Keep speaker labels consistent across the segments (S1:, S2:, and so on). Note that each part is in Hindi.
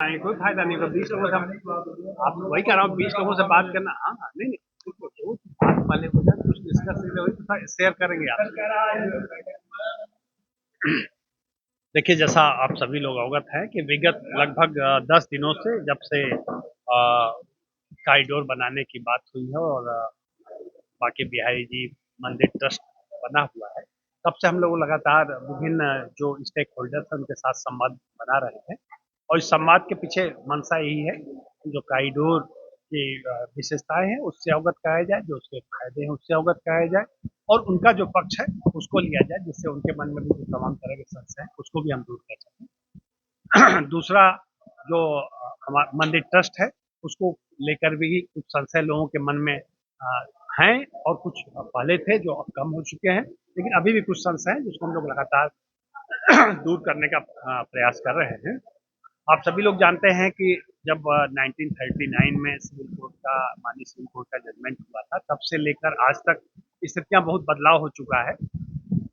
S1: कोई फायदा नहीं होगा 20 लोगों से आप वही कह रहा हूँ 20 लोगों से बात करना। हाँ हाँ, नहीं नहीं वो बात वाले हो जाए कुछ डिस्कस वही शेयर करेंगे आप। देखिए जैसा आप सभी लोग अवगत हैं कि विगत लगभग 10 दिनों से जब से कॉरिडोर बनाने की बात हुई है और बांके बिहारी जी मंदिर ट्रस्ट बना हुआ है, तब से हम लोग लगातार विभिन्न जो स्टेक होल्डर्स हैं उनके साथ संवाद बना रहे हैं। और इस संवाद के पीछे मंशा यही है कि जो कॉरिडोर की विशेषताएं हैं उससे अवगत कराया जाए, जो उसके फायदे हैं उससे अवगत कराया जाए और उनका जो पक्ष है उसको लिया जाए, जिससे उनके मन में भी जो तमाम तरह के संशय हैं उसको भी हम दूर कर सकें। दूसरा जो हमारा मंदिर ट्रस्ट है उसको लेकर भी कुछ संशय लोगों के मन में हैं और कुछ पहले थे जो अब कम हो चुके हैं, लेकिन अभी भी कुछ संशय हैं जिसको हम लोग लगातार दूर करने का प्रयास कर रहे हैं। आप सभी लोग जानते हैं कि जब 1939 में सिविल कोर्ट का माननीय सिविल कोर्ट का जजमेंट हुआ था, तब से लेकर आज तक स्थितियां बहुत बदलाव हो चुका है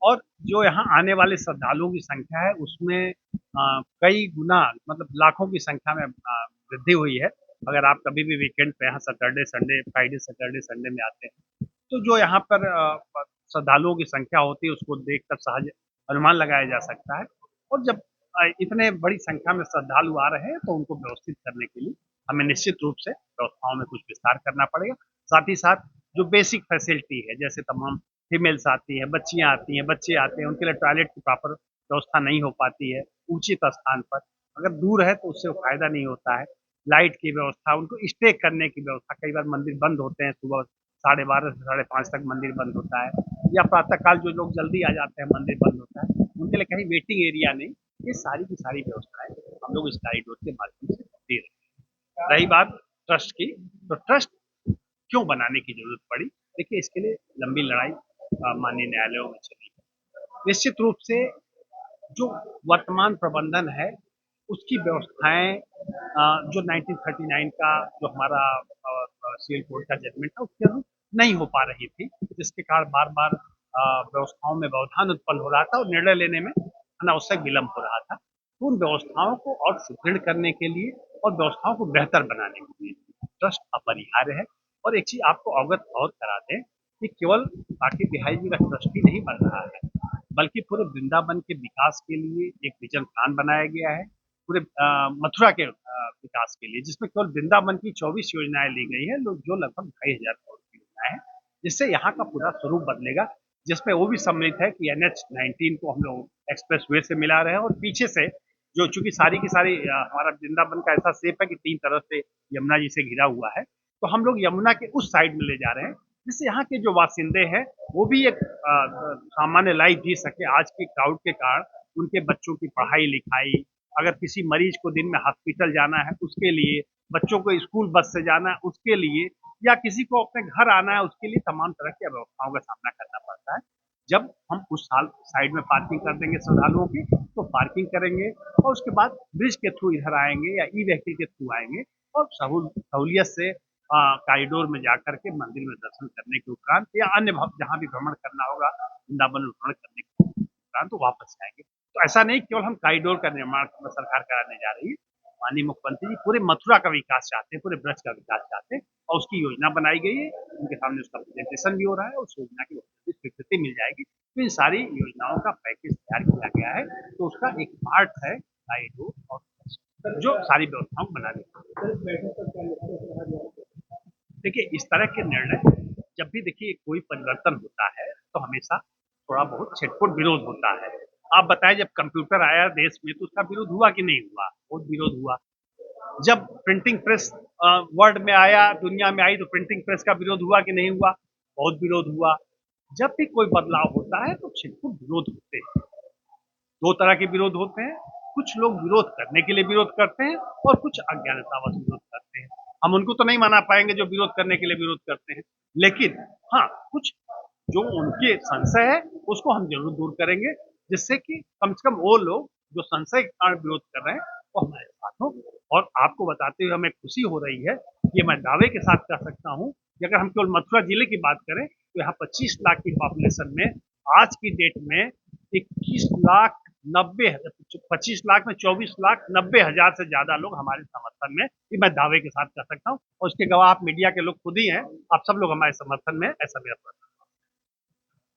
S1: और जो यहाँ आने वाले श्रद्धालुओं की संख्या है उसमें कई गुना मतलब लाखों की संख्या में वृद्धि हुई है। अगर आप कभी भी वीकेंड पे यहाँ Saturday Sunday Friday Saturday Sunday में आते हैं तो जो यहाँ पर श्रद्धालुओं की संख्या होती है उसको देखकर सहज अनुमान लगाया जा सकता है। और जब इतने बड़ी संख्या में श्रद्धालु आ रहे हैं तो उनको व्यवस्थित करने के लिए हमें निश्चित रूप से व्यवस्थाओं में कुछ विस्तार करना पड़ेगा। साथ ही साथ जो बेसिक फैसिलिटी है जैसे तमाम फीमेल्स आती हैं, बच्चियां आती हैं, बच्चे आते हैं, उनके लिए टॉयलेट की प्रॉपर व्यवस्था नहीं हो पाती है उचित स्थान पर। अगर दूर है तो उससे फायदा नहीं होता है। लाइट की व्यवस्था, उनको स्टे करने की व्यवस्था, कई बार मंदिर बंद होते हैं सुबह 12:30 से 5:30 तक मंदिर बंद होता है या प्रातःकाल जो लोग जल्दी आ जाते हैं मंदिर बंद होता है उनके लिए कहीं वेटिंग एरिया नहीं। ये सारी की सारी व्यवस्थाएं हम लोग इस कॉरिडोर के माध्यम से दे रहे हैं। रही बात ट्रस्ट की, तो ट्रस्ट क्यों बनाने की जरूरत पड़ी? देखिए इसके लिए लंबी लड़ाई माननीय न्यायालयों में चली है। निश्चित रूप से जो वर्तमान प्रबंधन है उसकी व्यवस्थाएं जो 1939 का जो हमारा सिविल कोर्ट का जजमेंट था उसके अनुरूप नहीं हो पा रही थी, जिसके कारण बार बार व्यवस्थाओं में व्यवधान उत्पन्न हो रहा था और निर्णय लेने में अनावश्यक विलंब हो रहा था। तो उन व्यवस्थाओं को और सुदृढ़ करने के लिए और व्यवस्थाओं को बेहतर बनाने के लिए ट्रस्ट अपरिहार्य है। और एक चीज आपको अवगत और करा दें कि केवल बांके बिहारी जी का ट्रस्ट ही नहीं बन रहा है, बल्कि पूरे वृंदावन के विकास के लिए एक विजन प्लान बनाया गया है पूरे मथुरा के विकास के लिए, जिसमें केवल वृंदावन की 24 योजनाएं ली गई है जो लगभग 2,500 करोड़ की योजनाएं हैं, जिससे यहाँ का पूरा स्वरूप बदलेगा। जिसमें वो भी सम्मिलित है कि NH-19 को हम लोग एक्सप्रेस वे से मिला रहे हैं और पीछे से जो चूंकि सारी की सारी हमारा वृंदावन का ऐसा शेप है कि 3 तरफ से यमुना जी से घिरा हुआ है, तो हम लोग यमुना के उस साइड में ले जा रहे हैं जिससे यहाँ के जो वासिंदे हैं वो भी एक सामान्य लाइफ जी सके। आज की क्राउड के कारण उनके बच्चों की पढ़ाई लिखाई, अगर किसी मरीज को दिन में हॉस्पिटल जाना है उसके लिए, बच्चों को स्कूल बस से जाना है उसके लिए, या किसी को अपने घर आना है उसके लिए तमाम तरह की व्यवस्थाओं का सामना करना पड़ता है। जब हम उस साल साइड में पार्किंग कर देंगे श्रद्धालुओं की तो पार्किंग करेंगे और उसके बाद ब्रिज के थ्रू इधर आएंगे या ई व्हीकल के थ्रू आएंगे और सहूलियत से कॉरिडोर में जाकर के मंदिर में दर्शन करने के उपरांत या अन्य जहाँ भी भ्रमण करना होगा वृंदावन में भ्रमण करने के उपरांत तो वापस आएंगे। तो ऐसा नहीं केवल हम कॉरिडोर का निर्माण सरकार कराने जा रही है, माननीय मुख्यमंत्री जी पूरे मथुरा का विकास चाहते हैं, पूरे ब्रज का विकास चाहते हैं और उसकी योजना बनाई गई है। उनके सामने उसका प्रेजेंटेशन भी हो रहा है और उस योजना की स्वीकृति मिल जाएगी। तो इन सारी योजनाओं का पैकेज तैयार किया गया है, तो उसका एक पार्ट है कॉरिडोर और जो सारी व्यवस्थाओं को बना देगा। देखिए इस तरह के निर्णय जब भी देखिए कोई परिवर्तन होता है तो हमेशा थोड़ा बहुत छिटपुट विरोध होता है। आप बताएं जब कंप्यूटर आया देश में तो उसका विरोध हुआ कि नहीं हुआ? बहुत विरोध हुआ। जब प्रिंटिंग प्रेस वर्ल्ड में आया, दुनिया में आई, तो प्रिंटिंग प्रेस का विरोध हुआ कि नहीं हुआ? बहुत विरोध हुआ। जब भी कोई बदलाव होता है तो छिटपुट विरोध होते हैं। दो तरह के विरोध होते हैं, कुछ लोग विरोध करने के लिए विरोध करते हैं और कुछ अज्ञानतावश विरोध करते हैं। हम उनको तो नहीं मना पाएंगे जो विरोध करने के लिए विरोध करते हैं, लेकिन हाँ कुछ जो उनके संशय है उसको हम जरूर दूर करेंगे, जिससे कि कम से कम वो लोग जो संशय के कारण विरोध कर रहे हैं वो हमारे साथ हो। और आपको बताते हुए हमें खुशी हो रही है, ये मैं दावे के साथ कह सकता हूँ कि अगर हम केवल मथुरा जिले की बात करें तो यहाँ 25 लाख की पॉपुलेशन में आज की डेट में 21 लाख 90 25 लाख में 24 लाख 90 हजार से ज्यादा लोग हमारे समर्थन में, ये मैं दावे के साथ कह सकता हूँ, और उसके गवाह आप मीडिया के लोग खुद ही हैं। आप सब लोग हमारे समर्थन में, ऐसा मेरा